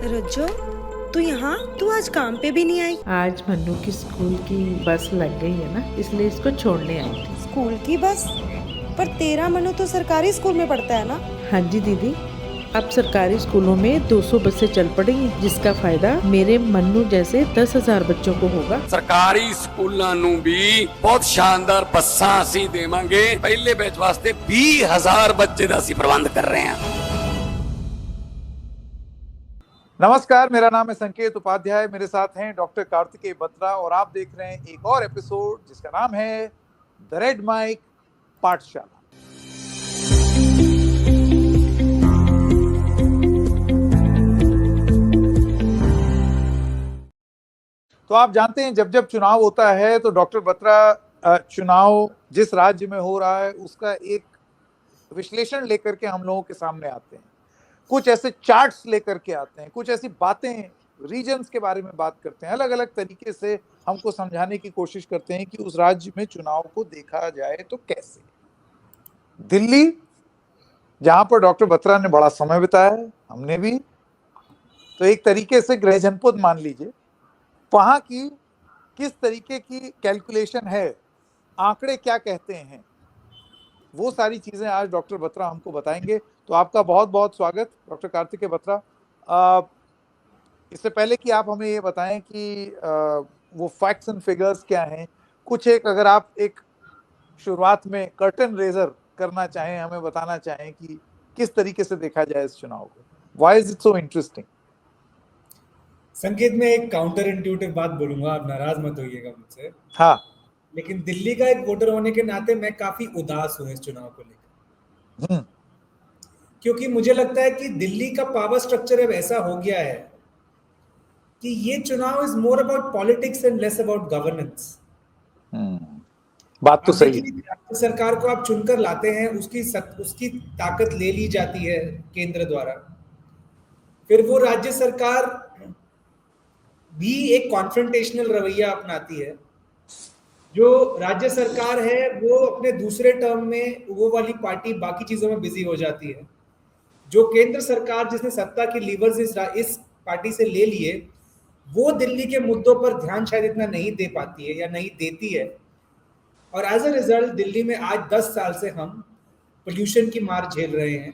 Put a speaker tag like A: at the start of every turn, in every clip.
A: रज्जो, तू यहाँ? तू आज काम पे भी नहीं आई?
B: आज मन्नू की स्कूल की बस लग गई है ना, इसलिए इसको छोड़ने आई थी।
A: स्कूल की बस? पर तेरा मनु तो सरकारी स्कूल में पढ़ता है ना?
B: हाँ जी दीदी, अब सरकारी स्कूलों में 200 बसें चल पड़ी हैं, जिसका फायदा मेरे मन्नू जैसे 10,000 बच्चों को होगा।
C: सरकारी स्कूलों ਨੂੰ भी बहुत शानदार बसां ਅਸੀਂ ਦੇਵਾਂਗੇ। ਪਹਿਲੇ ਬੈਚ ਵਾਸਤੇ 20,000 ਬੱਚੇ ਦਾ ਅਸੀਂ ਪ੍ਰਬੰਧ ਕਰ ਰਹੇ ਹਾਂ।
D: नमस्कार, मेरा नाम है संकेत उपाध्याय। मेरे साथ हैं डॉक्टर कार्तिकेय बत्रा और आप देख रहे हैं एक और एपिसोड जिसका नाम है द रेड माइक पाठशाला। तो आप जानते हैं जब जब चुनाव होता है तो डॉक्टर बत्रा चुनाव जिस राज्य में हो रहा है उसका एक विश्लेषण लेकर के हम लोगों के सामने आते हैं, कुछ ऐसे चार्ट्स लेकर के आते हैं, कुछ ऐसी बातें रीजन्स के बारे में बात करते हैं, अलग अलग तरीके से हमको समझाने की कोशिश करते हैं कि उस राज्य में चुनाव को देखा जाए तो कैसे। दिल्ली, जहां पर डॉक्टर बत्रा ने बड़ा समय बिताया है, हमने भी, तो एक तरीके से गृह जनपद मान लीजिए। वहां की किस तरीके की कैलकुलेशन है, आंकड़े क्या कहते हैं, वो सारी चीजें आज डॉक्टर बत्रा हमको बताएंगे। तो आपका बहुत बहुत स्वागत डॉक्टर कार्तिकेय बत्रा। इससे पहले कि आप हमें ये बताएं कि वो फैक्ट्स एंड फिगर्स क्या हैं, कुछ एक अगर आप एक शुरुआत में कर्टन रेजर करना चाहें, हमें बताना चाहें कि किस तरीके से देखा जाए इस चुनाव को, why is it so interesting.
E: संकेत में एक काउंटर इंट्यूटिव बात बोलूंगा, आप नाराज मत होइएगा मुझसे।
D: हाँ,
E: लेकिन दिल्ली का एक वोटर होने के नाते मैं काफी उदास हूं इस चुनाव को लेकर, क्योंकि मुझे लगता है कि दिल्ली का पावर स्ट्रक्चर अब ऐसा हो गया है कि ये चुनाव is more about politics and less about governance.
D: बात तो सही है।
E: राज्य सरकार को आप चुनकर लाते हैं, उसकी ताकत ले ली जाती है केंद्र द्वारा, फिर वो राज्य सरकार भी एक कॉन्फ्रंटेशनल रवैया अपनाती है। जो राज्य सरकार है वो अपने दूसरे टर्म में वो वाली पार्टी बाकी चीजों में बिजी हो जाती है। जो केंद्र सरकार जिसने सत्ता के लीवर्स इस पार्टी से ले लिए, वो दिल्ली के मुद्दों पर ध्यान शायद इतना नहीं दे पाती है या नहीं देती है। और एज अ रिजल्ट दिल्ली में आज 10 साल से हम पोल्यूशन की मार झेल रहे हैं।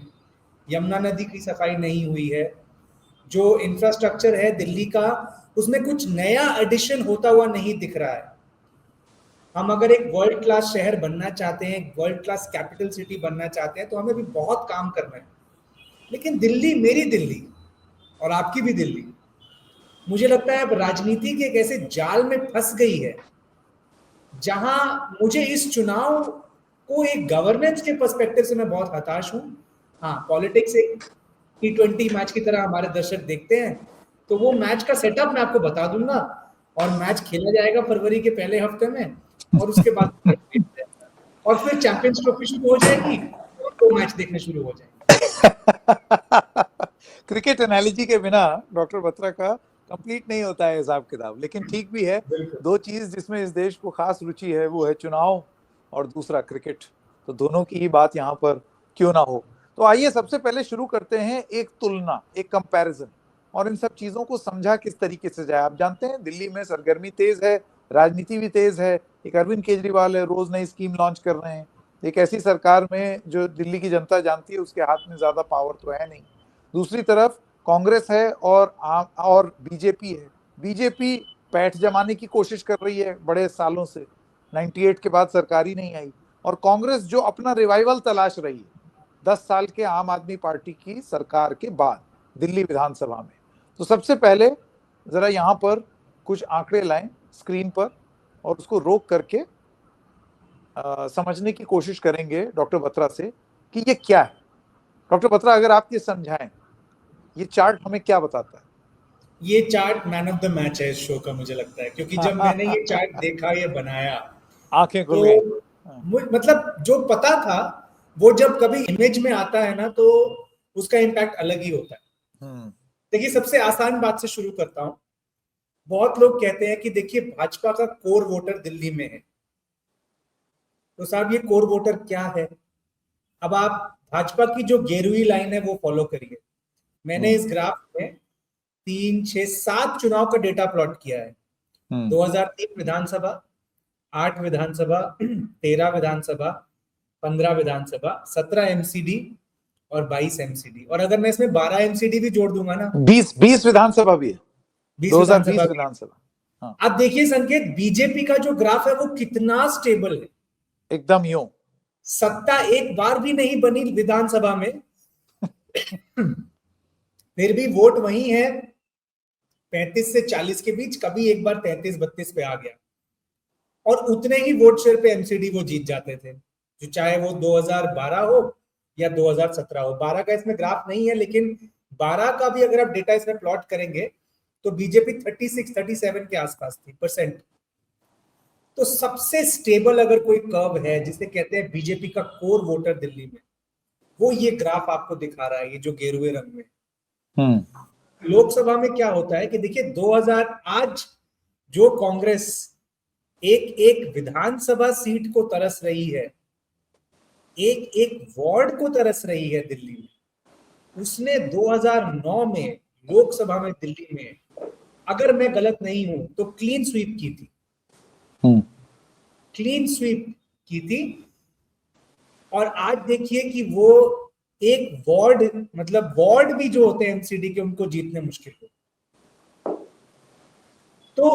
E: यमुना नदी की सफाई नहीं हुई है। जो इंफ्रास्ट्रक्चर है दिल्ली का, उसमें कुछ नया एडिशन होता हुआ नहीं दिख रहा है। हम अगर एक वर्ल्ड क्लास शहर बनना चाहते हैं, वर्ल्ड क्लास कैपिटल सिटी बनना चाहते हैं, तो हमें भी बहुत काम करना है। लेकिन दिल्ली, मेरी दिल्ली और आपकी भी दिल्ली, मुझे लगता है अब राजनीति के एक ऐसे जाल में फंस गई है जहां मुझे इस चुनाव को एक गवर्नेंस के पर्सपेक्टिव से मैं बहुत हताश हूं। हाँ, पॉलिटिक्स एक T20 मैच की तरह हमारे दर्शक देखते हैं, तो वो मैच का सेटअप मैं आपको बता दूंगा और मैच खेला जाएगा फरवरी के पहले हफ्ते में, और उसके बाद और फिर चैंपियंस ट्रॉफी शुरू हो जाएगी और 2 मैच देखने शुरू हो जाएंगे।
D: क्रिकेट एनालॉजी के बिना डॉक्टर बत्रा का कंप्लीट नहीं होता है हिसाब किताब, लेकिन ठीक भी है। दो चीज जिसमें इस देश को खास रुचि है वो है चुनाव और दूसरा क्रिकेट, तो दोनों की ही बात यहाँ पर क्यों ना हो। तो आइए सबसे पहले शुरू करते हैं एक तुलना, एक कंपैरिजन, और इन सब चीजों को समझा किस तरीके से जाए। आप जानते हैं दिल्ली में सरगर्मी तेज है, राजनीति भी तेज है। एक अरविंद केजरीवाल है, रोज नई स्कीम लॉन्च कर रहे हैं। एक ऐसी सरकार में जो दिल्ली की जनता जानती है उसके हाथ में ज्यादा पावर तो है नहीं। दूसरी तरफ कांग्रेस है और बीजेपी है। बीजेपी पैठ जमाने की कोशिश कर रही है बड़े सालों से, 98 के बाद सरकार ही नहीं आई। और कांग्रेस जो अपना रिवाइवल तलाश रही है 10 साल के आम आदमी पार्टी की सरकार के बाद दिल्ली विधानसभा में। तो सबसे पहले जरा यहाँ पर कुछ आंकड़े लाएं स्क्रीन पर और उसको रोक करके समझने की कोशिश करेंगे डॉक्टर बत्रा से कि ये क्या है। डॉक्टर बत्रा, अगर आप ये समझाएं, ये चार्ट हमें क्या बताता है?
E: ये chart man of the match है इस शो का, मुझे लगता है, क्योंकि जब मैंने ये चार्ट देखा, ये बनाया,
D: आंखें खुल गई।
E: मतलब जो पता था वो जब कभी इमेज में आता है ना, तो उसका इम्पैक्ट अलग ही होता है। देखिए, सबसे आसान बात से शुरू करता हूं। बहुत लोग कहते हैं कि देखिए भाजपा का कोर वोटर दिल्ली में है, तो साहब ये कोर वोटर क्या है? अब आप भाजपा की जो गेरुई लाइन है वो फॉलो करिए। मैंने इस ग्राफ में 3, 6, 7 चुनाव का डेटा प्लॉट किया है। 2003 विधानसभा, 8 विधानसभा, 13 विधानसभा, 15 विधानसभा, 17 एमसीडी और 22 एमसीडी। और अगर मैं इसमें 12 एमसीडी भी जोड़ दूंगा ना,
D: 20 विधानसभा भी है, 2020 विधानसभा। हाँ।
E: अब देखिए संकेत, बीजेपी का जो ग्राफ है वो कितना स्टेबल है,
D: एकदम यूं।
E: सत्ता एक बार भी नहीं बनी विधानसभा में, फिर भी वोट वही है 35 से 40 के बीच, कभी एक बार 33-32 पे आ गया, और उतने ही वोट शेयर पे एमसीडी वो जीत जाते थे, जो चाहे वो 2012 हो या 2017 हो। 12 का इसमें ग्राफ नहीं है, लेकिन 12 का भी अगर आप डेटा इसमें प्लॉट करेंगे तो बीजेपी 36-37 के आसपास थी %। तो सबसे स्टेबल अगर कोई कर्व है जिसे कहते हैं बीजेपी का कोर वोटर दिल्ली में, वो ये ग्राफ आपको दिखा रहा है, ये जो गेरुए रंग में। लोकसभा में क्या होता है कि देखिए 2000 आज जो कांग्रेस एक एक विधानसभा सीट को तरस रही है, एक एक वार्ड को तरस रही है दिल्ली में, उसने 2009 में लोकसभा में दिल्ली में, अगर मैं गलत नहीं हूं तो क्लीन स्वीप की थी, क्लीन स्वीप की थी। और आज देखिए कि वो एक वार्ड, मतलब वार्ड भी जो होते हैं एमसीडी के, उनको जीतने मुश्किल हो। तो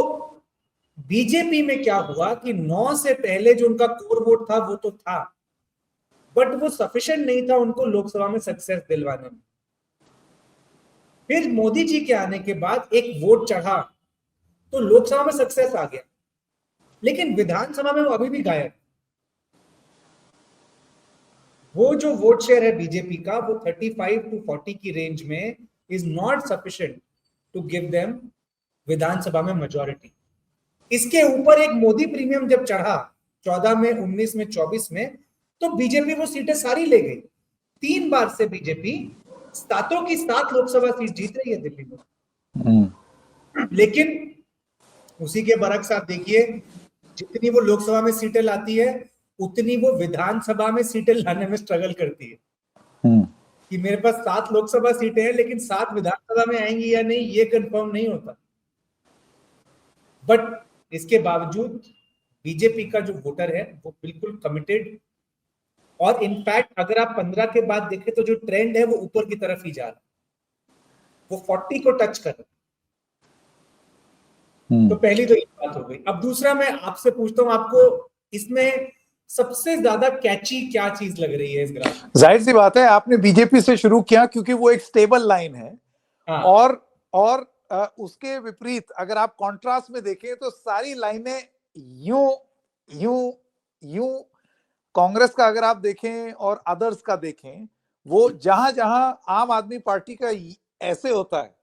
E: बीजेपी में क्या हुआ कि 9 से पहले जो उनका कोर वोट था वो तो था, बट वो सफिशिएंट नहीं था उनको लोकसभा में सक्सेस दिलवाने में। फिर मोदी जी के आने के बाद एक वोट चढ़ा तो लोकसभा में सक्सेस आ गया, लेकिन विधानसभा में वो अभी भी गायब। वो जो वोट शेयर है बीजेपी का, वो 35 to 40 की रेंज में is not sufficient to give them Vidhan Sabha में मेजॉरिटी। इसके ऊपर एक मोदी प्रीमियम जब चढ़ा 14 में, 19 में, 24 में, तो बीजेपी वो सीटें सारी ले गई। 3 बार से बीजेपी 7 की 7 लोकसभा सीट जीत रही है दिल्ली में। लेकिन उसी के बरक्स आप देखिए, जितनी वो लोकसभा में सीटें लाती है उतनी वो विधानसभा में सीटें लाने में स्ट्रगल करती है। कि मेरे पास 7 लोकसभा सीटें हैं, लेकिन 7 विधानसभा में आएंगी या नहीं ये कंफर्म नहीं होता। बट इसके बावजूद बीजेपी का जो वोटर है वो बिल्कुल कमिटेड, और इनफैक्ट अगर आप 15 के बाद देखें तो जो ट्रेंड है वो ऊपर की तरफ ही जा रहा है, वो 40 को टच कर रहा है। तो पहली तो ये बात हो गई। अब दूसरा मैं आपसे पूछता हूं, आपको इसमें सबसे ज्यादा कैची क्या चीज लग रही है इस ग्राफ में?
D: जाहिर सी बात है, आपने बीजेपी से शुरू किया क्योंकि वो एक स्टेबल लाइन है।
E: हाँ।
D: और उसके विपरीत अगर आप कॉन्ट्रास्ट में देखें तो सारी लाइनें यूं यूं यूं, कांग्रेस का अगर आप देखें और अदर्स का देखें, वो जहां जहां आम आदमी पार्टी का ऐसे होता है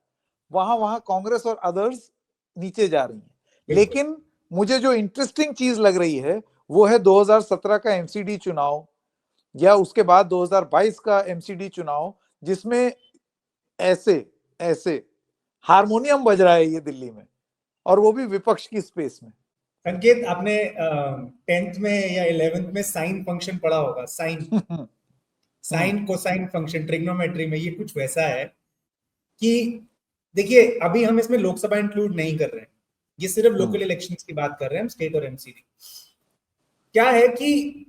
D: वहां वहां कांग्रेस और अदर्स नीचे जा रही हैं। लेकिन मुझे जो इंटरेस्टिंग चीज लग रही है वो है 2017 का एमसीडी चुनाव या उसके बाद 2022 का एमसीडी चुनाव, जिसमें ऐसे ऐसे हारमोनियम बज रहा है ये दिल्ली में, और वो भी विपक्ष की स्पेस में।
E: संकेत, आपने 10th में या 11th में साइन फंक्शन पढ़ा होगा, साइन कोसाइन फंक्शन ट्रिग्नोमेट्री में। ये कुछ वैसा है कि देखिए, अभी हम इसमें लोकसभा इंक्लूड नहीं कर रहे हैं, ये सिर्फ लोकल इलेक्शंस की बात कर रहे हैं हम, स्टेट और एमसीडी। क्या है कि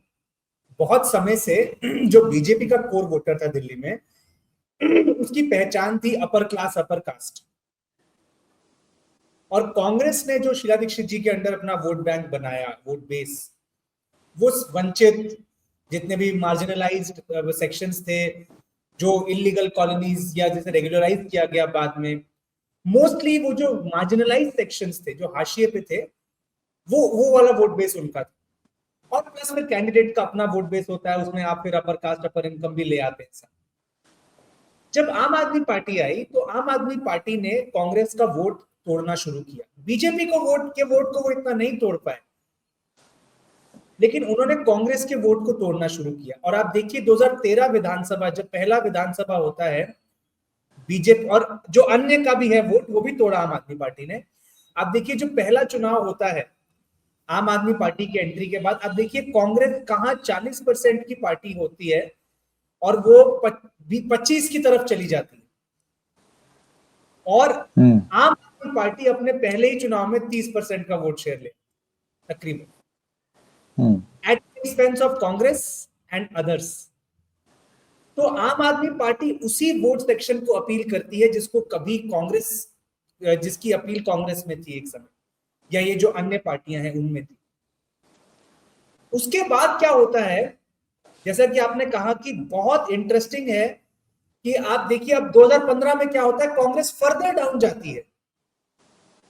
E: बहुत समय से जो बीजेपी का कोर वोटर था दिल्ली में, उसकी पहचान थी अपर क्लास, अपर कास्ट। और कांग्रेस ने जो शीला दीक्षित जी के अंडर अपना वोट बैंक बनाया, वोट बेस, वो वंचित, जितने भी मार्जिनलाइज्ड सेक्शंस थे, जो इलीगल कॉलोनीज या जैसे रेगुलराइज किया गया बाद में, मोस्टली वो जो मार्जिनलाइज्ड सेक्शंस थे, जो हाशिए पे थे, वो वाला वोट बेस उनका था। और प्लस में कैंडिडेट का अपना वोट बेस होता है, उसमें आप फिर अपर कास्ट, अपर इनकम भी ले आते हैं। जब आम आदमी पार्टी आई तो आम आदमी पार्टी ने कांग्रेस का वोट तोड़ना शुरू किया। बीजेपी को वोट को वो इतना नहीं तोड़ पाए, लेकिन उन्होंने कांग्रेस के वोट को तोड़ना शुरू किया। और आप देखिए 2013 विधानसभा, जब पहला विधानसभा होता है, बीजेपी और जो अन्य का भी है वोट, वो भी तोड़ा आम आदमी पार्टी ने। आप देखिए जो पहला चुनाव होता है आम आदमी पार्टी की एंट्री के बाद, आप देखिए कांग्रेस कहां 40% की पार्टी होती है और वो 25 की तरफ चली जाती है। और आम आदमी पार्टी अपने पहले ही चुनाव में 30% का वोट शेयर ले तकरीबन, at the expense of Congress and others. तो आम आदमी पार्टी उसी वोट सेक्शन को अपील करती है जिसको कभी कांग्रेस, जिसकी अपील कांग्रेस में थी एक समय, या ये जो अन्य पार्टियां हैं उनमें थी। उसके बाद क्या होता है, जैसा कि आपने कहा कि बहुत इंटरेस्टिंग है कि आप देखिए अब 2015 में क्या होता है, कांग्रेस फर्दर डाउन जाती है,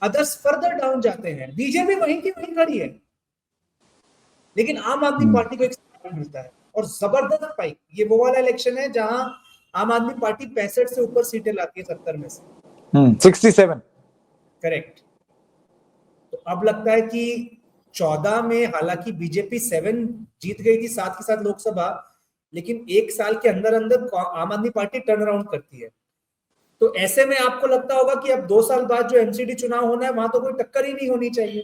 E: अदर्स फर्दर डाउन जाते हैं, बीजेपी वहीं की वहीं खड़ी है, लेकिन आम आदमी पार्टी को एक स्थान मिलता है और जबरदस्त स्पाइक। ये वो वाला इलेक्शन है जहां आम आदमी पार्टी 65 से ऊपर सीटें लाती है 70 में से
D: 67,
E: करेक्ट। तो अब लगता है कि 14 में हालांकि बीजेपी 7 जीत गई थी, साथ के साथ लोकसभा, लेकिन एक साल के अंदर अंदर आम आदमी पार्टी टर्न अराउंड करती है। तो ऐसे में आपको लगता होगा कि अब 2 साल बाद जो एमसीडी चुनाव होना है वहां तो कोई टक्कर ही नहीं होनी चाहिए,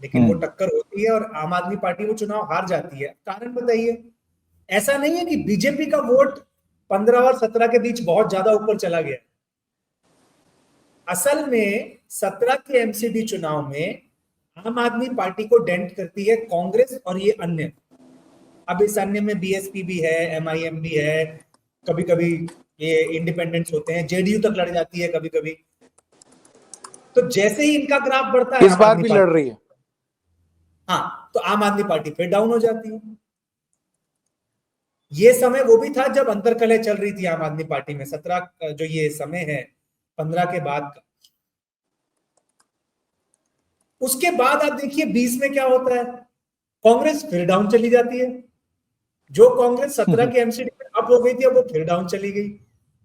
E: लेकिन वो टक्कर होती है और आम आदमी पार्टी वो चुनाव हार जाती है। कारण बताइए। ऐसा नहीं है कि बीजेपी का वोट 15 और 17 के बीच बहुत ज्यादा ऊपर चला गया, असल में 17 के एमसीडी चुनाव में आम आदमी पार्टी को डेंट करती है कांग्रेस और ये अन्य। अब इस अन्य में बीएसपी भी है, एमआईएम भी है, कभी कभी ये इंडिपेंडेंट्स होते हैं, जेडीयू तक लड़ जाती है कभी कभी। तो जैसे ही इनका ग्राफ बढ़ता है,
D: इस बार भी लड़ रही है,
E: हाँ, तो आम आदमी पार्टी फिर डाउन हो जाती है। ये समय वो भी था जब अंतर्कलह चल रही थी आम आदमी पार्टी में, 17 जो ये समय है 15 के बाद का। उसके बाद आप देखिए 20 में क्या होता है, कांग्रेस फिर डाउन चली जाती है। जो कांग्रेस 17 के एमसीडी में अप हो गई थी, अब वो फिर डाउन चली गई,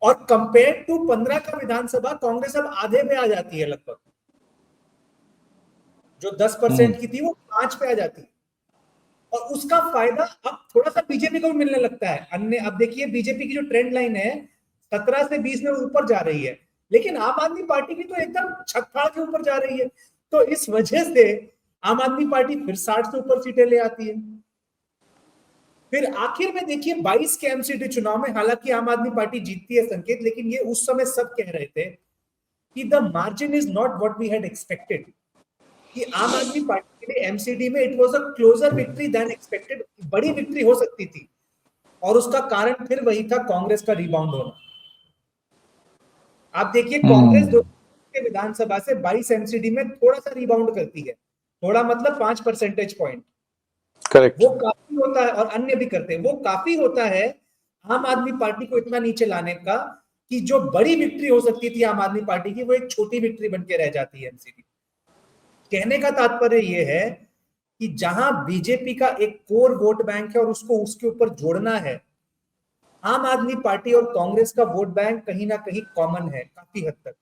E: और कंपेयर टू 15 का विधानसभा कांग्रेस अब आधे पे आ जाती है लगभग। जो 10% की थी वो 5 पे आ जाती है, और उसका फायदा अब थोड़ा सा बीजेपी को भी मिलने लगता है। अन्य अब देखिए बीजेपी की जो ट्रेंड लाइन है 17 से 20 में ऊपर जा रही है, लेकिन आम आदमी पार्टी की तो एकदम छत फाड़ के ऊपर जा रही है। तो इस वजह से आम आदमी पार्टी फिर 60 से ऊपर सीटें ले आती है। फिर आखिर में देखिए 22 के एमसीडी चुनाव में हालांकि आम आदमी पार्टी जीतती है संकेत, लेकिन ये उस समय सब कह रहे थे कि the margin is not what we had expected, कि आम आदमी पार्टी के लिए एमसीडी में it was a closer victory than expected, बड़ी विक्ट्री हो सकती थी। और उसका कारण फिर वही था, कांग्रेस का रिबाउंड होना। आप देखिए कांग्रेस के विधानसभा से 22 एमसीडी में थोड़ा सा रिबाउंड करती है, थोड़ा मतलब 5 परसेंटेज पॉइंट,
D: करेक्ट,
E: वो काफी होता है, और अन्य भी करते हैं, वो काफी होता है आम आदमी पार्टी को इतना नीचे लाने का कि जो बड़ी विक्ट्री हो सकती थी आम आदमी पार्टी की, वो एक छोटी विक्ट्री बन के रह जाती है एमसीडी। कहने का तात्पर्य ये है कि जहां बीजेपी का एक कोर वोट बैंक है और उसको उसके ऊपर जोड़ना है, आम आदमी पार्टी और कांग्रेस का वोट बैंक कहीं ना कहीं कॉमन है काफी हद तक,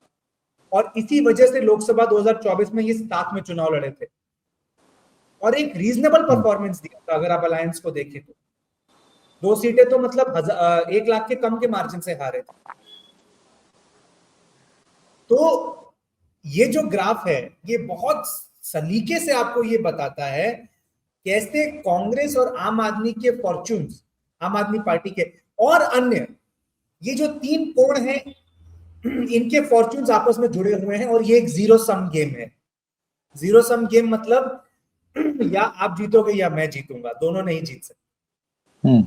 E: और इसी वजह से लोकसभा 2024 में ये साथ में चुनाव लड़े थे और एक रीजनेबल परफॉर्मेंस दिया था। अगर आप अलायंस को देखें तो 2 सीटें तो मतलब 1 लाख के कम के मार्जिन से हारे थे। तो ये जो ग्राफ है ये बहुत सलीके से आपको ये बताता है कैसे कांग्रेस और आम आदमी के फॉर्च्यून्स, आम आदमी पार्टी के और अन्य, ये जो 3 कोण हैं इनके फॉर्च्यून्स आपस में जुड़े हुए हैं, और ये एक जीरो सम गेम है। जीरो सम गेम मतलब या आप जीतोगे या मैं जीतूंगा, दोनों नहीं जीत सकते।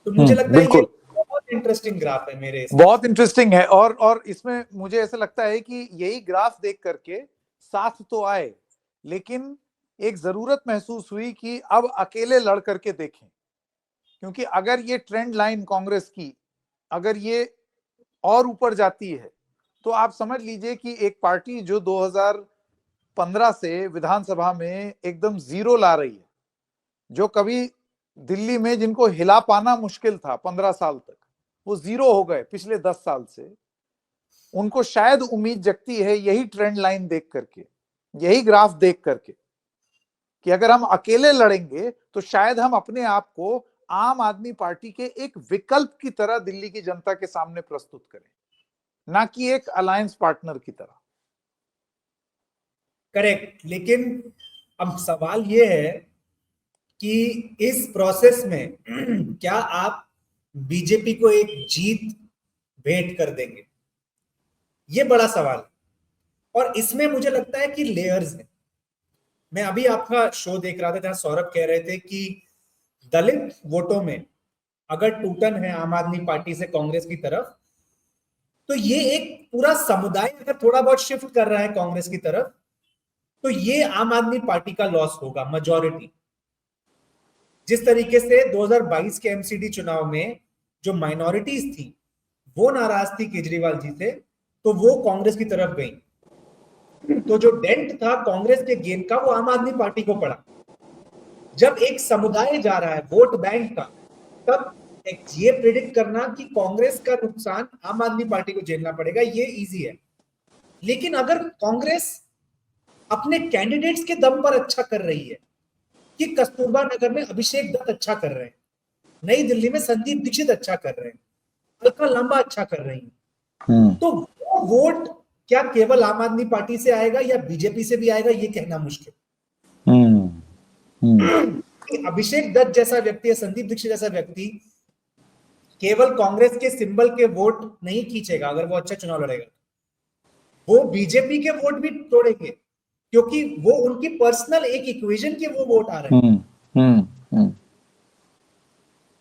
E: तो मुझे लगता है ये बहुत इंटरेस्टिंग ग्राफ है मेरे हिसाब से।
D: बहुत इंटरेस्टिंग है, और इसमें मुझे ऐसा लगता है कि यही ग्राफ देख करके साथ तो आए, लेकिन एक जरूरत महसूस हुई कि अब अकेले लड़ करके देखें, क्योंकि अगर ये ट्रेंड लाइन कांग्रेस की अगर ये और ऊपर जाती है तो आप समझ लीजिए कि एक पार्टी जो 2015 से विधानसभा में एकदम जीरो ला रही है, जो कभी दिल्ली में जिनको हिला पाना मुश्किल था 15 साल तक, वो जीरो हो गए पिछले 10 साल से। उनको शायद उम्मीद जगती है यही ट्रेंड लाइन देख करके, यही ग्राफ देख करके, कि अगर हम अकेले लड़ेंगे तो शायद हम अपने आप को आम आदमी पार्टी के एक विकल्प की तरह दिल्ली की जनता के सामने प्रस्तुत करें, ना कि एक अलायंस पार्टनर की तरह।
E: करेक्ट, लेकिन अब सवाल ये है कि इस प्रोसेस में क्या आप बीजेपी को एक जीत भेंट कर देंगे? ये बड़ा सवाल है और इसमें मुझे लगता है कि लेयर्स हैं। मैं अभी आपका शो देख रहा था जहां सौरभ कह रहे थे कि दलित वोटों में अगर टूटन है आम आदमी पार्टी से कांग्रेस की तरफ, तो ये एक पूरा समुदाय अगर थोड़ा बहुत शिफ्ट कर रहा है कांग्रेस की तरफ, तो ये आम आदमी पार्टी का लॉस होगा, मेजॉरिटी। जिस तरीके से 2022 के एमसीडी चुनाव में जो माइनॉरिटीज थी वो नाराज थी केजरीवाल जी से, तो वो कांग्रेस की तरफ गई, तो जो डेंट था कांग्रेस के गेन का वो आम आदमी पार्टी को पड़ा। जब एक समुदाय जा रहा है वोट बैंक का, तब ये प्रिडिक्ट करना कि कांग्रेस का नुकसान आम आदमी पार्टी को झेलना पड़ेगा, ये इजी है। लेकिन अगर कांग्रेस अपने कैंडिडेट्स के दम पर अच्छा कर रही है कि कस्तूरबा नगर में अभिषेक दत्त अच्छा कर रहे हैं, नई दिल्ली में संदीप दीक्षित अच्छा कर रहे हैं, अलका लांबा अच्छा कर रही है, तो वो वोट क्या केवल आम आदमी पार्टी से आएगा या बीजेपी से भी आएगा, ये कहना मुश्किल। अभिषेक दत्त जैसा व्यक्ति या संदीप दीक्षित जैसा व्यक्ति केवल कांग्रेस के सिंबल के वोट नहीं खींचेगा अगर वो अच्छा चुनाव लड़ेगा, वो बीजेपी के वोट भी तोड़ेंगे, क्योंकि वो उनकी पर्सनल एक इक्वेशन के वो वोट आ रहे हैं।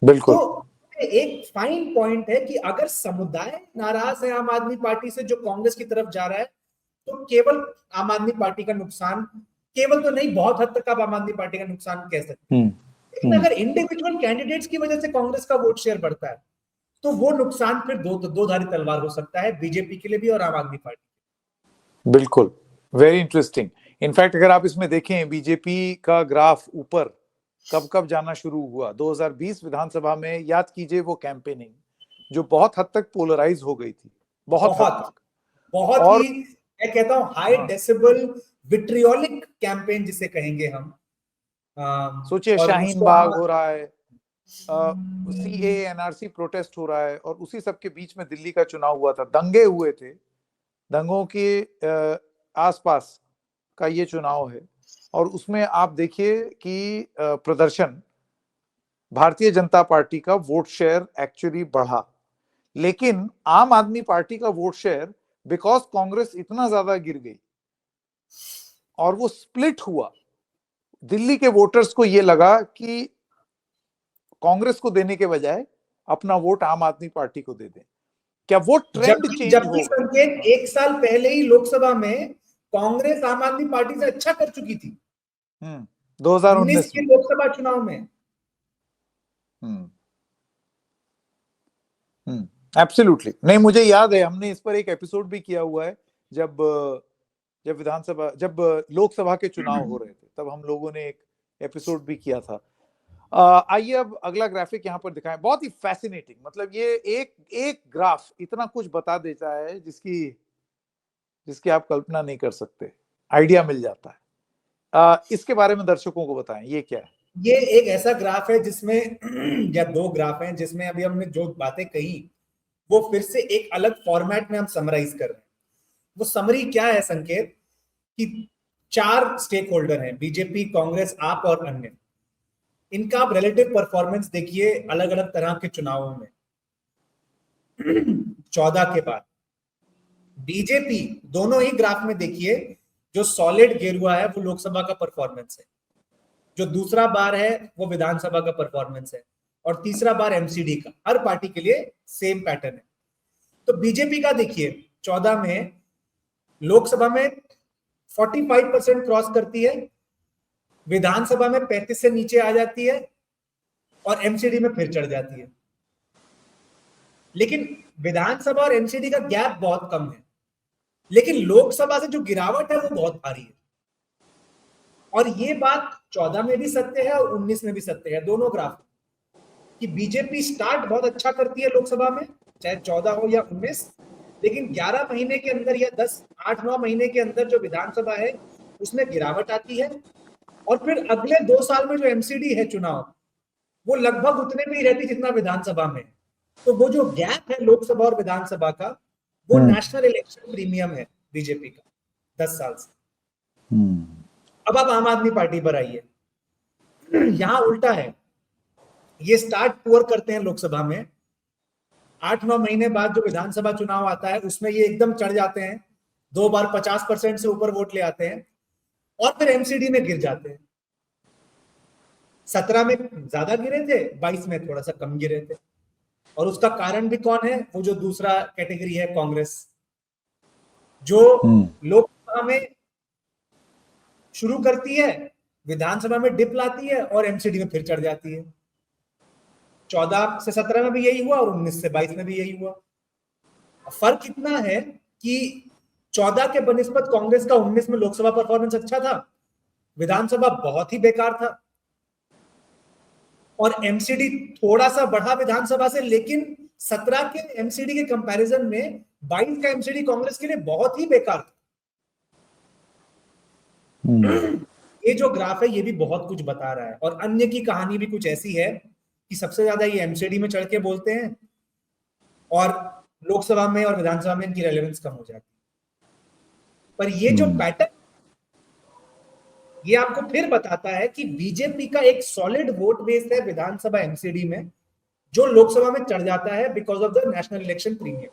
D: बिल्कुल।
E: तो एक फाइन पॉइंट है कि अगर समुदाय नाराज है आम आदमी पार्टी से जो कांग्रेस की तरफ जा रहा है, तो केवल आम आदमी पार्टी का नुकसान, केवल तो नहीं बहुत हद तक आप आम आदमी पार्टी का नुकसान कह सकते हैं। लेकिन अगर इंडिविजुअल कैंडिडेट्स की वजह से कांग्रेस का वोट शेयर बढ़ता है, तो वो नुकसान फिर दो धारी तलवार हो सकता है, बीजेपी के लिए भी और आम आदमी पार्टी।
D: बिल्कुल, वेरी इंटरेस्टिंग। इनफैक्ट अगर आप इसमें देखें बीजेपी का ग्राफ ऊपर कब कब जाना शुरू हुआ, 2020 विधानसभा में याद कीजिए वो कैंपेनिंग जो बहुत हद तक पोलराइज हो गई थी, बहुत
E: और ही मैं कहता हूं हाई डेसिबल विट्रियोलिक कैंपेन जिसे कहेंगे हम।
D: सोचिए शाहीन बाग हो रहा है, सीए एनआरसी प्रोटेस्ट हो रहा है, और उसी सब के बीच में दिल्ली का चुनाव हुआ था, दंगे हुए थे, दंगों के आसपास का ये चुनाव है। और उसमें आप देखिए कि प्रदर्शन भारतीय जनता पार्टी का वोट शेयर एक्चुअली बढ़ा, लेकिन आम आदमी पार्टी का वोट शेयर बिकॉज कांग्रेस इतना ज्यादा गिर गई और वो स्प्लिट हुआ, दिल्ली के वोटर्स को ये लगा कि कांग्रेस को देने के बजाय अपना वोट आम आदमी पार्टी को दे दें। क्या वो ट्रेंड चेंज
E: जबकि संकेत एक साल पहले ही लोकसभा में कांग्रेस आम आदमी पार्टी से अच्छा कर चुकी थी
D: 2019
E: के लोकसभा चुनाव में।
D: एब्सोल्युटली नहीं, मुझे याद है हमने इस पर एक एपिसोड भी किया हुआ है, जब लोकसभा के चुनाव हो रहे थे तब हम लोगों ने एक एपिसोड भी किया था। आइए अब अगला ग्राफिक यहाँ पर दिखाएं, बहुत ही फैसिनेटिंग, मतलब ये एक ग्राफ इतना कुछ बता देता है जिसकी आप कल्पना नहीं कर सकते, आइडिया मिल जाता है। इसके बारे में दर्शकों को बताएं, ये क्या है?
E: ये एक ऐसा ग्राफ है जिसमें या दो ग्राफ हैं जिसमें अभी हमने जो बातें कही वो फिर से एक अलग फॉर्मेट में हम समराइज कर रहे हैं। वो समरी क्या है संकेत, कि 4 स्टेक होल्डर हैं, बीजेपी, कांग्रेस, आप और अन्य। इनका आप रिलेटिव परफॉर्मेंस देखिए अलग अलग तरह के चुनावों में 14 के बाद। बीजेपी दोनों ही ग्राफ में देखिए, जो सॉलिड गेरुआ है वो लोकसभा का परफॉर्मेंस है, जो दूसरा बार है वो विधानसभा का परफॉर्मेंस है, और तीसरा बार एमसीडी का। हर पार्टी के लिए सेम पैटर्न है। तो बीजेपी का देखिए 14 में लोकसभा में 45% क्रॉस करती है, विधानसभा में 35 से नीचे आ जाती है, और एमसीडी में फिर चढ़ जाती है। लेकिन विधानसभा और एमसीडी का गैप बहुत कम है, लेकिन लोकसभा से जो गिरावट है वो बहुत भारी है। और ये बात 14 में भी सत्य है और 19 में भी सत्य है, दोनों ग्राफ, कि बीजेपी स्टार्ट बहुत अच्छा करती है लोकसभा में, चाहे 14 हो या 19, लेकिन 11 महीने के अंदर या 8-9 महीने के अंदर जो विधानसभा है उसमें गिरावट आती है। और फिर अगले 2 साल में जो एमसीडी है चुनाव, वो लगभग उतने में ही रहती जितना विधानसभा में। तो वो जो गैप है लोकसभा और विधानसभा का, वो नेशनल इलेक्शन प्रीमियम है बीजेपी का 10 साल से। अब आप आम आदमी पार्टी पर आइए, यहां उल्टा है। ये स्टार्ट पुअर करते हैं लोकसभा में, 8-9 महीने बाद जो विधानसभा चुनाव आता है उसमें ये एकदम चढ़ जाते हैं, 2 बार 50% से ऊपर वोट ले आते हैं और फिर एमसीडी में गिर जाते हैं। 17 में ज्यादा गिरे थे, 22 में थोड़ा सा कम गिरे थे। और उसका कारण भी कौन है? वो जो दूसरा कैटेगरी है, कांग्रेस, जो लोकसभा में शुरू करती है, विधानसभा में डिप लाती है और एमसीडी में फिर चढ़ जाती है। 14 से 17 में भी यही हुआ और 19 से 22 में भी यही हुआ। फर्क इतना है कि 14 के बनिस्बत कांग्रेस का 19 में लोकसभा परफॉर्मेंस अच्छा था, विधानसभा बहुत ही बेकार था, और एमसीडी थोड़ा सा बढ़ा विधानसभा से, लेकिन 17 के एमसीडी के कंपैरिजन में 22 का एमसीडी कांग्रेस के लिए बहुत ही बेकार था। ये जो ग्राफ है ये भी बहुत कुछ बता रहा है। और अन्य की कहानी भी कुछ ऐसी है कि सबसे ज्यादा ये एमसीडी में चढ़ के बोलते हैं और लोकसभा में और विधानसभा में इनकी रेलेवेंस कम हो जाती है। पर ये जो पैटर्न, ये आपको फिर बताता है कि बीजेपी का एक सॉलिड वोट बेस है विधानसभा एमसीडी में, जो लोकसभा में चढ़ जाता है because of the national election premium.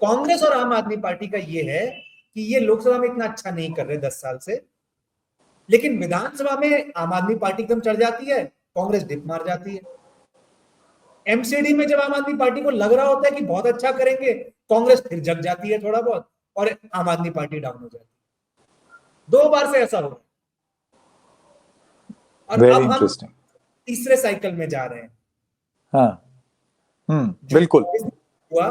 E: Congress और आम आदमी पार्टी का ये है कि ये लोकसभा में इतना अच्छा नहीं कर रहे 10 साल से, लेकिन विधानसभा में आम आदमी पार्टी एकदम चढ़ जाती है, कांग्रेस डिप मार जाती है। एमसीडी में जब आम आदमी पार्टी को लग रहा होता है कि बहुत अच्छा करेंगे, कांग्रेस फिर जग जाती है थोड़ा बहुत और आम आदमी पार्टी डाउन हो जाती है। 2 बार से ऐसा हो रहा है। और
D: वेरी
E: अब हम
D: इंटरेस्टिंग।
E: तीसरे साइकिल में जा रहे हैं।
D: हाँ, बिल्कुल
E: हुआ,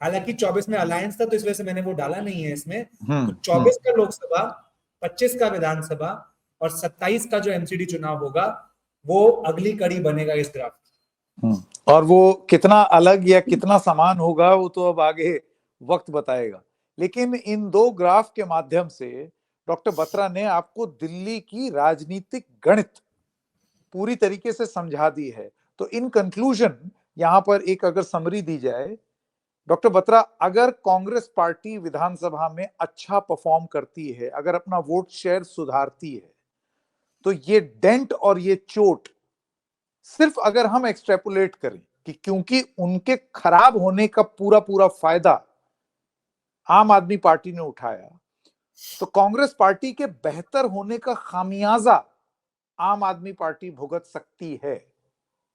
E: हालांकि 24 में अलायंस था तो इस वजह से मैंने वो डाला नहीं है इसमें। तो 24 का लोकसभा, 25 का विधानसभा और 27 का जो एमसीडी चुनाव होगा वो अगली कड़ी बनेगा इस ग्राफ की।
D: और वो कितना अलग या कितना समान होगा वो तो अब आगे वक्त बताएगा। लेकिन इन 2 ग्राफ के माध्यम से डॉक्टर बत्रा ने आपको दिल्ली की राजनीतिक गणित पूरी तरीके से समझा दी है। तो इन कंक्लूजन यहां पर एक अगर समरी दी जाए, डॉक्टर बत्रा, अगर कांग्रेस पार्टी विधानसभा में अच्छा परफॉर्म करती है, अगर अपना वोट शेयर सुधारती है, तो ये डेंट और ये चोट सिर्फ अगर हम एक्सट्रेपोलेट करें कि क्योंकि उनके खराब होने का पूरा पूरा फायदा आम आदमी पार्टी ने उठाया, तो कांग्रेस पार्टी के बेहतर होने का खामियाजा आम आदमी पार्टी भुगत सकती है।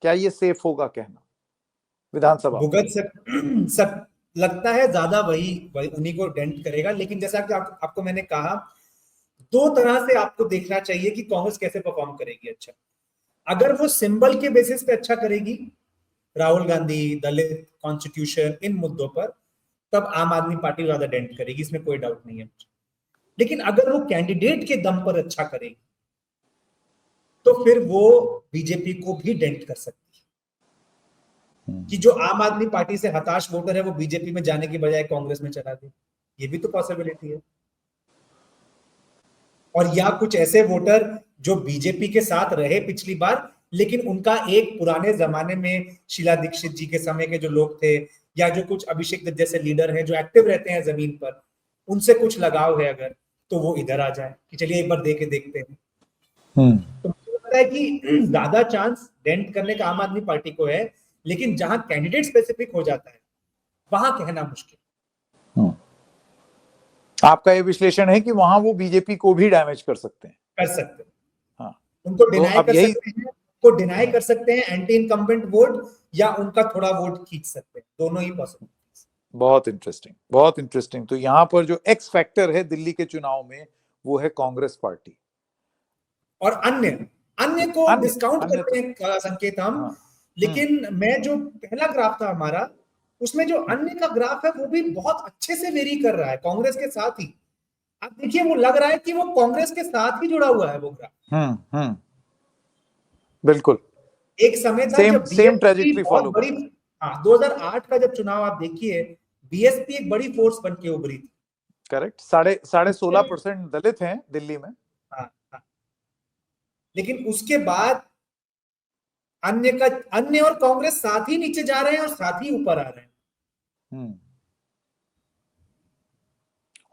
D: क्या ये सेफ होगा कहना? विधानसभा
E: भुगत सब लगता है ज्यादा वही उन्हीं को डेंट करेगा। लेकिन जैसा कि आपको मैंने कहा, 2 तरह से आपको देखना चाहिए कि कांग्रेस कैसे परफॉर्म करेगी। अच्छा, अगर वो सिंबल के बेसिस पे अच्छा करेगी, राहुल गांधी, दलित, कॉन्स्टिट्यूशन, इन मुद्दों पर, तब आम आदमी पार्टी ज्यादा डेंट करेगी, इसमें कोई डाउट नहीं है। लेकिन अगर वो कैंडिडेट के दम पर अच्छा करेगी तो फिर वो बीजेपी को भी डेंट कर सकती है कि जो आम आदमी पार्टी से हताश वोटर है वो बीजेपी में जाने की बजाय कांग्रेस में चला दे। ये भी तो पॉसिबिलिटी है। और या कुछ ऐसे वोटर जो बीजेपी के साथ रहे पिछली बार, लेकिन उनका एक पुराने जमाने में शीला दीक्षित जी के समय के जो लोग थे, या जो कुछ अभिषेक दत्त जैसे लीडर हैं जो एक्टिव रहते हैं जमीन पर, उनसे कुछ लगाव है अगर, तो वो इधर आ जाए कि चलिए एक बार दे के देखते हैं। तो मुझे लगता है कि ज्यादा चांस डेंट करने का आम आदमी पार्टी को है, लेकिन जहां कैंडिडेट स्पेसिफिक हो जाता है वहां कहना मुश्किल।
D: आपका ये विश्लेषण है कि वहां वो बीजेपी को भी डैमेज कर सकते हैं?
E: कर सकते हैं,
D: हाँ,
E: उनको डिनाई
D: तो
E: कर सकते हैं, उनको डिनाई कर सकते हैं एंटी इनकम्बेंट वोट, या उनका थोड़ा वोट खींच सकते हैं, दोनों ही पॉसिबल।
D: बहुत इंटरेस्टिंग, बहुत इंटरेस्टिंग। तो यहाँ पर जो एक्स फैक्टर है दिल्ली के चुनाव में वो है कांग्रेस पार्टी।
E: और अन्य को डिस्काउंट करते हैं संकेत हम, लेकिन मैं जो पहला ग्राफ था हमारा, उसमें जो अन्य का ग्राफ है वो भी बहुत अच्छे से वेरी कर रहा है कांग्रेस के साथ ही। आप देखिए, वो लग रहा है कि वो कांग्रेस के साथ ही जुड़ा हुआ है वो ग्राफ।
D: बिल्कुल
E: एक समय था जब
D: सेम ट्रेजेक्टरी फॉलो
E: बड़ी, 2008 का जब चुनाव आप देखिए, बीएसपी एक बड़ी फोर्स बन के उभरी थी।
D: करेक्ट, 16.5% दलित हैं दिल्ली में।
E: हाँ। लेकिन उसके बाद अन्य और कांग्रेस साथ ही नीचे जा रहे हैं और साथ ही ऊपर आ रहे हैं।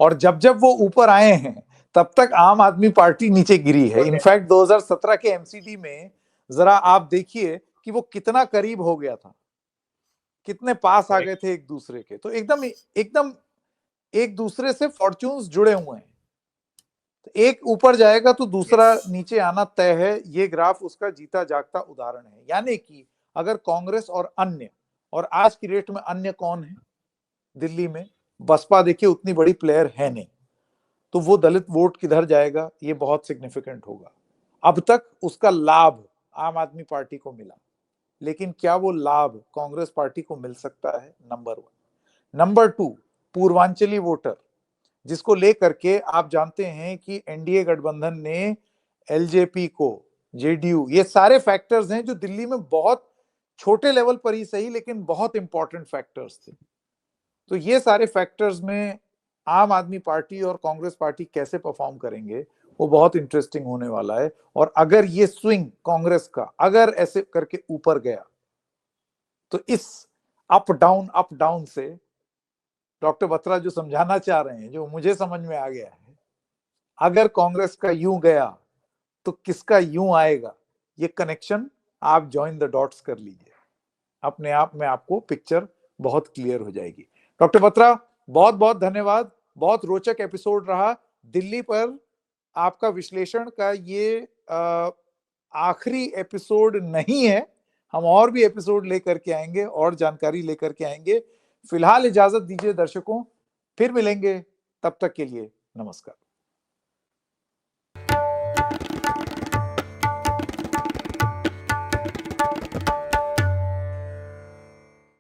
D: और जब वो ऊपर आए हैं तब तक आम आदमी पार्टी नीचे गिरी है। इनफैक्ट 2017 के एमसीडी में जरा आप देखिए कि वो कितना करीब हो गया था। कितने पास आ गए थे एक दूसरे के, तो एकदम एकदम एक दूसरे से फॉर्च्यून्स जुड़े हुए हैं। तो एक ऊपर जाएगा तो दूसरा नीचे आना तय है। ये ग्राफ उसका जीता जागता उदाहरण है। यानी कि अगर कांग्रेस और अन्य, और आज की डेट में अन्य कौन है दिल्ली में, बसपा देखिए उतनी बड़ी प्लेयर है नहीं, तो वो दलित वोट किधर जाएगा, ये बहुत सिग्निफिकेंट होगा। अब तक उसका लाभ आम आदमी पार्टी को मिला, लेकिन क्या वो लाभ कांग्रेस पार्टी को मिल सकता है? नंबर 1। नंबर 2, पूर्वांचली वोटर, जिसको लेकर के आप जानते हैं कि एनडीए गठबंधन ने एलजेपी को, जेडीयू, ये सारे फैक्टर्स हैं जो दिल्ली में बहुत छोटे लेवल पर ही सही लेकिन बहुत इंपॉर्टेंट फैक्टर्स थे। तो ये सारे फैक्टर्स में आम आदमी पार्टी और कांग्रेस पार्टी कैसे परफॉर्म करेंगे, वो बहुत इंटरेस्टिंग होने वाला है। और अगर ये स्विंग कांग्रेस का अगर ऐसे करके ऊपर गया, तो इस अप डाउन से डॉक्टर बत्रा जो समझाना चाह रहे हैं, जो मुझे समझ में आ गया है, अगर कांग्रेस का यूं गया तो किसका यूं आएगा, ये कनेक्शन आप जॉइन द डॉट्स कर लीजिए, अपने आप में आपको पिक्चर बहुत क्लियर हो जाएगी। डॉक्टर बत्रा, बहुत बहुत धन्यवाद। बहुत रोचक एपिसोड रहा। दिल्ली पर आपका विश्लेषण का ये आखिरी एपिसोड नहीं है, हम और भी एपिसोड लेकर के आएंगे और जानकारी लेकर के आएंगे। फिलहाल इजाजत दीजिए दर्शकों, फिर मिलेंगे, तब तक के लिए नमस्कार।